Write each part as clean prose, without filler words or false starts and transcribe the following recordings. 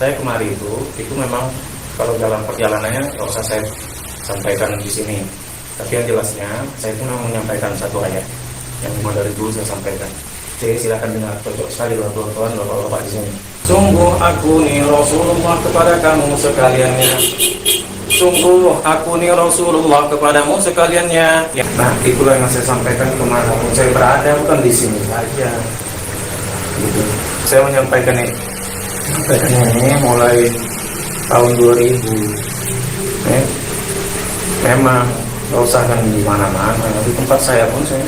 Saya kemari itu memang kalau dalam perjalanannya nggak usah saya sampaikan di sini. Tapi yang jelasnya saya pun memang menyampaikan satu ayat yang dimana dari dulu saya sampaikan. Jadi silakan dengar, cocok sekali teman-teman bapak-bapak di sini. Sungguh aku nih Rasulullah kepada kamu sekaliannya. Sungguh aku nih Rasulullah kepadamu sekaliannya. Ya, nah itulah yang saya sampaikan kemanapun saya berada, bukan di sini saja. Gitu. Saya menyampaikan ini mulai tahun 2000. Memang nggak usah kan di mana-mana. Di tempat saya pun saya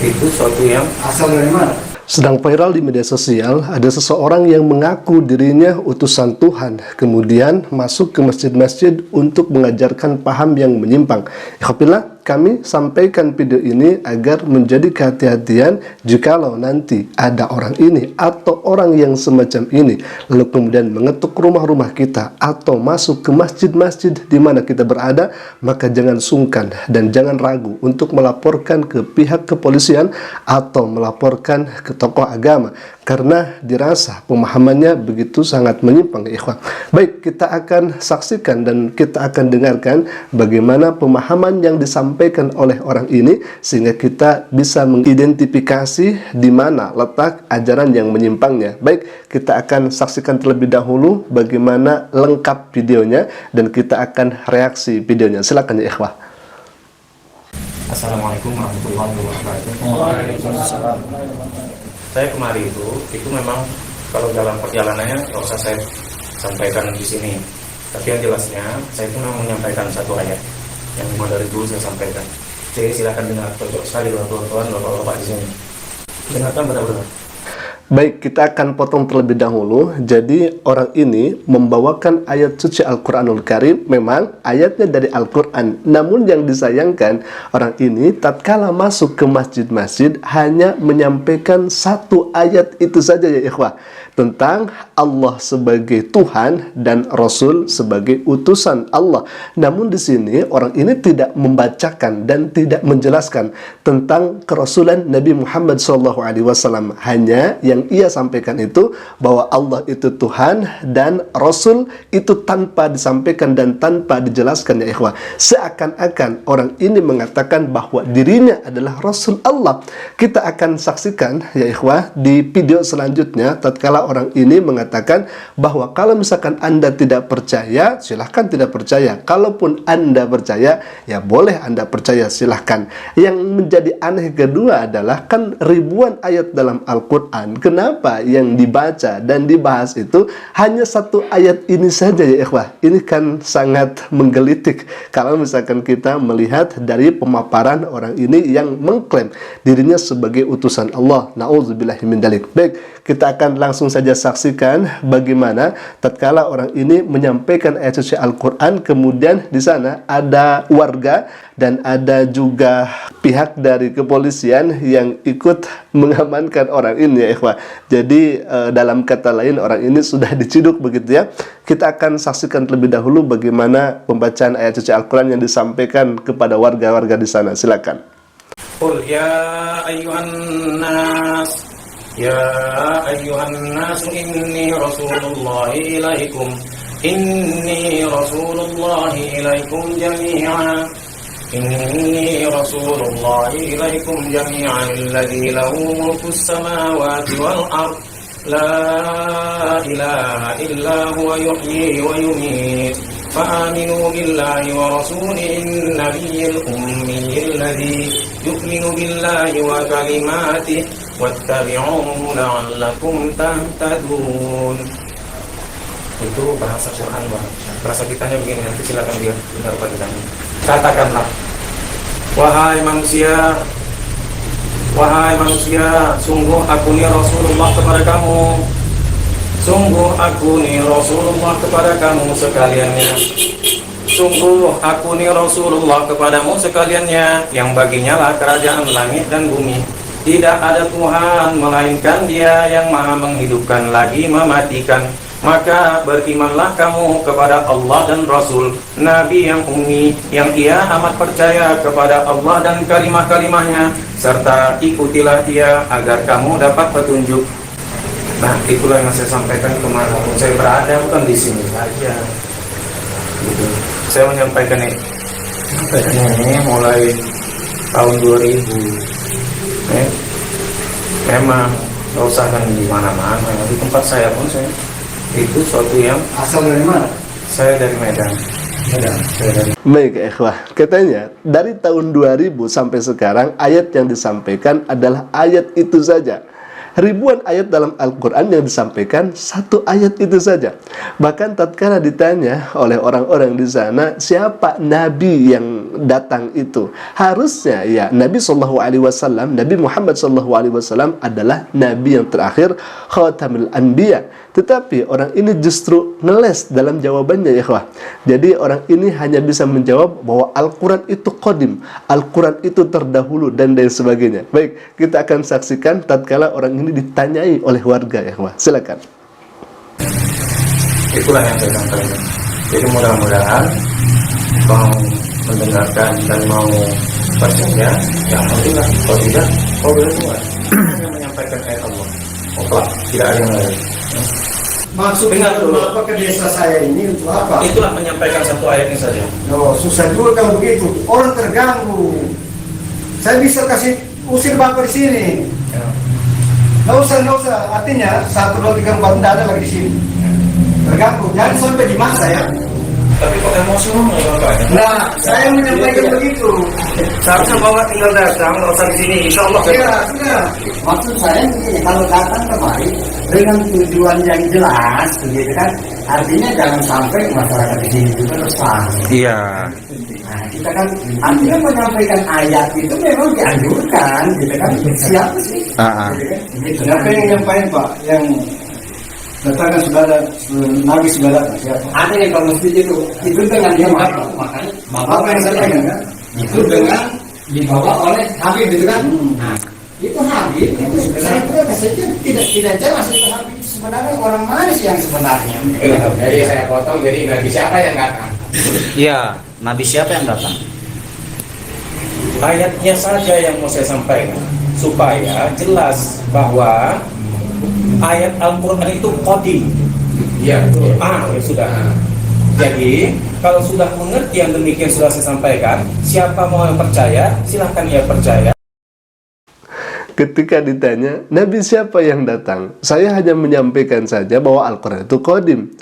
itu suatu yang asal dari mana? Sedang viral di media sosial, ada seseorang yang mengaku dirinya utusan Tuhan, kemudian masuk ke masjid-masjid untuk mengajarkan paham yang menyimpang. Alhamdulillah, kami sampaikan video ini agar menjadi kehati-hatian jikalau nanti ada orang ini atau orang yang semacam ini lalu kemudian mengetuk rumah-rumah kita atau masuk ke masjid-masjid di mana kita berada, maka jangan sungkan dan jangan ragu untuk melaporkan ke pihak kepolisian atau melaporkan ke tokoh agama karena dirasa pemahamannya begitu sangat menyimpang, ikhwan. Baik, kita akan saksikan dan kita akan dengarkan bagaimana pemahaman yang disampaikan oleh orang ini sehingga kita bisa mengidentifikasi di mana letak ajaran yang menyimpangnya. Baik, kita akan saksikan terlebih dahulu bagaimana lengkap videonya dan kita akan reaksi videonya. Silakan ya ikhwah. Assalamualaikum warahmatullahi wabarakatuh. Waalaikumsalam. Saya kemari itu memang kalau dalam perjalanannya nggak usah saya sampaikan di sini. Tapi yang jelasnya saya pun memang menyampaikan satu ayat yang dimana dari dulu saya sampaikan. Jadi silakan dengar, cocok sekali teman-teman bapak-bapak di sini. Dengarkan benar-benar. Baik, kita akan potong terlebih dahulu. Jadi orang ini membawakan ayat suci Al-Quranul Karim. Memang ayatnya dari Al-Quran. Namun yang disayangkan, orang ini tatkala masuk ke masjid-masjid hanya menyampaikan satu ayat itu saja ya ikhwah, tentang Allah sebagai Tuhan dan Rasul sebagai utusan Allah. Namun di sini orang ini tidak membacakan dan tidak menjelaskan tentang kerasulan Nabi Muhammad SAW. Hanya yang ia sampaikan itu bahwa Allah itu Tuhan dan Rasul itu tanpa disampaikan dan tanpa dijelaskan ya ikhwah. Seakan-akan orang ini mengatakan bahwa dirinya adalah Rasul Allah. Kita akan saksikan ya ikhwah di video selanjutnya tatkala orang ini mengatakan bahwa kalau misalkan Anda tidak percaya, silahkan tidak percaya. Kalaupun Anda percaya, ya boleh Anda percaya, silahkan. Yang menjadi aneh kedua adalah kan ribuan ayat dalam Al-Quran. Kenapa yang dibaca dan dibahas itu hanya satu ayat ini saja ya ikhwah? Ini kan sangat menggelitik kalau misalkan kita melihat dari pemaparan orang ini yang mengklaim dirinya sebagai utusan Allah. Na'udzubillahi min dzalik. Baik, kita akan langsung saja saksikan bagaimana tatkala orang ini menyampaikan ayat suci Al-Quran, kemudian di sana ada warga dan ada juga pihak dari kepolisian yang ikut mengamankan orang ini ya ikhwah. Jadi dalam kata lain orang ini sudah diciduk begitu ya. Kita akan saksikan terlebih dahulu bagaimana pembacaan ayat suci Al-Quran yang disampaikan kepada warga-warga di sana. Silakan. Qul ya ayyuhan nas, ya ayyuhan nas, inni rasulullahi ilaikum, inni rasulullahi ilaikum jami'an. إني رسول الله إليكم جميعا الذي له ملك السماوات والأرض لا إله إلا هو يحيي ويميت فآمنوا بالله ورسوله النبي الأمي الذي يؤمن بالله وكلماته واتبعوه لعلكم تهتدون. Itu bahasa Quran, bahasa kitanya begini, nanti silakan dia dengar kita. Katakanlah, wahai manusia, sungguh aku ni Rasulullah kepada kamu. Sungguh aku ni Rasulullah kepada kamu sekaliannya. Sungguh aku ni Rasulullah kepadamu sekaliannya, yang baginya lah kerajaan langit dan bumi. Tidak ada Tuhan melainkan Dia yang Maha menghidupkan lagi mematikan. Maka berimanlah kamu kepada Allah dan Rasul, Nabi yang ummi, yang ia amat percaya kepada Allah dan kalimah-kalimahnya, serta ikutilah dia agar kamu dapat petunjuk. Nah, itulah yang saya sampaikan kemanapun saya berada, bukan di sini saja. Gitu. Saya menyampaikan ini mulai tahun 2000. Memang nggak usah kan di mana-mana, di tempat saya pun saya itu suatu yang Asal dari mana? saya dari Medan. Baik ikhwah, katanya dari tahun 2000 sampai sekarang ayat yang disampaikan adalah ayat itu saja. Ribuan ayat dalam Al-Quran yang disampaikan, satu ayat itu saja. Bahkan tatkala ditanya oleh orang-orang di sana, siapa Nabi yang datang itu? Harusnya ya Nabi SAW, Nabi Muhammad SAW adalah Nabi yang terakhir, Khatamul Anbiya. Tetapi orang ini justru ngeles dalam jawabannya ya ikhwah. Jadi orang ini hanya bisa menjawab bahwa Al-Quran itu qadim, Al-Quran itu terdahulu dan lain sebagainya. Baik, kita akan saksikan tatkala orang ini ditanyai oleh warga ya ikhwah. Silakan. Itulah yang saya sampaikan. Jadi mudah-mudahan mau mendengarkan dan mau percaya, ya alhamdulillah. Kalau tidak, boleh hanya menyampaikan ayat Allah. Oke, tidak ada yang lain. Maksudnya apa ke desa saya ini untuk apa? Itulah menyampaikan satu ayat ini saja. No, susah juga kalau begitu. Orang terganggu. Saya bisa kasih usir bapak di sini. Ya. Nggak usah. Artinya 1, 2, 3, 4 tidak ada lagi di sini. Terganggu. Jangan sampai di masa ya. Tapi kok emosi ngomong bapaknya? Nah, saya menyampaikan begitu. Seharusnya bapak tinggal datang, nggak usah di sini. Insya Allah. Ya, sudah. Maksud saya begini, kalau datang kemari dengan tujuan yang jelas, begitu kan, artinya jangan sampai masyarakat di sini juga resah. Iya. Nah, kita kan artinya menyampaikan ayat itu memang dianjurkan, gitu kan? Siapa sih? Gitu kan? Gitu. Siapa yang nyampain Pak? Yang datangnya sudah ada, Nabi sudah datang. Siapa? Ada yang kalau masjid itu dengan dia makanya Bapak yang sampaikan kan? itu dengan dibawa oleh Habib gitu kan? Nah, Itu Habib, itu saya kira saja tidak jelas itu Habib sebenarnya orang mana sih yang sebenarnya? jadi saya potong, jadi Nabi siapa yang datang? Iya, Nabi siapa yang datang? Ayatnya saja yang mau saya sampaikan supaya jelas bahwa ayat Al-Quran itu qadim. Iya. Ya sudah. Jadi kalau sudah mengerti yang demikian sudah saya sampaikan, siapa mau yang percaya silahkan ia percaya. Ketika ditanya, Nabi siapa yang datang? Saya hanya menyampaikan saja bahwa Al-Quran itu qadim.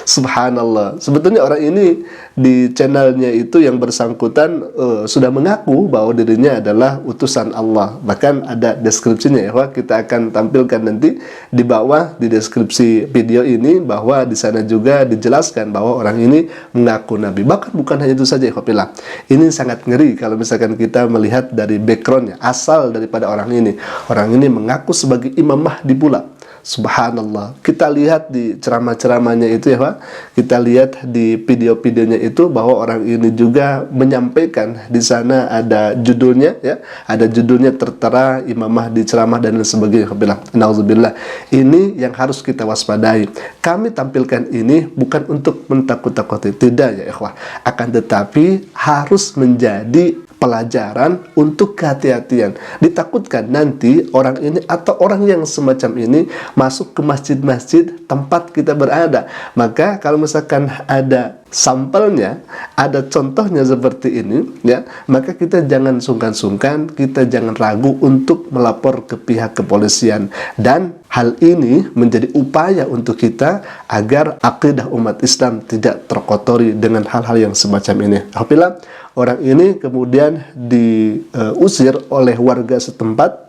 Subhanallah. Sebetulnya orang ini di channelnya itu yang bersangkutan sudah mengaku bahwa dirinya adalah utusan Allah. Bahkan ada deskripsinya ya, Wah. Kita akan tampilkan nanti di bawah di deskripsi video ini bahwa di sana juga dijelaskan bahwa orang ini mengaku Nabi. Bahkan bukan hanya itu saja, Ikhwafillah. Ini sangat ngeri kalau misalkan kita melihat dari backgroundnya, asal daripada orang ini. Orang ini mengaku sebagai Imam Mahdi pula. Subhanallah. Kita lihat di ceramah-ceramahnya itu ya Pak, kita lihat di video-videonya itu bahwa orang ini juga menyampaikan di sana ada judulnya ya, ada judulnya tertera Imam Mahdi ceramah dan lain sebagainya. Nauzubillah. Ini yang harus kita waspadai. Kami tampilkan ini bukan untuk mentakut-takuti, tidak ya ikhwah, akan tetapi harus menjadi pelajaran untuk kehati-hatian. Ditakutkan nanti orang ini atau orang yang semacam ini masuk ke masjid-masjid tempat kita berada. Maka kalau misalkan ada sampelnya, ada contohnya seperti ini ya, maka kita jangan sungkan-sungkan, kita jangan ragu untuk melapor ke pihak kepolisian. Dan hal ini menjadi upaya untuk kita agar akidah umat Islam tidak terkotori dengan hal-hal yang semacam ini. Alhamdulillah, orang ini kemudian diusir oleh warga setempat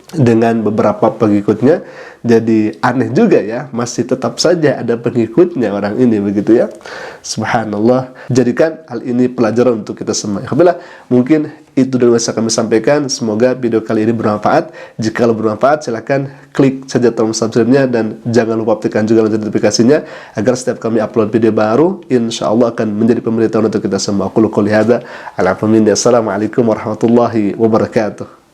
dengan beberapa pengikutnya. Jadi aneh juga ya, masih tetap saja ada pengikutnya orang ini begitu ya. Subhanallah. Jadikan hal ini pelajaran untuk kita semua. Alhamdulillah, mungkin itu dulu bisa kami sampaikan. Semoga video kali ini bermanfaat. Jika bermanfaat, silahkan klik saja tombol subscribe-nya dan jangan lupa aktifkan juga lonceng notifikasinya agar setiap kami upload video baru, insya Allah akan menjadi pemberitahuan untuk kita semua. Aku qouli hadza. Assalamualaikum warahmatullahi wabarakatuh.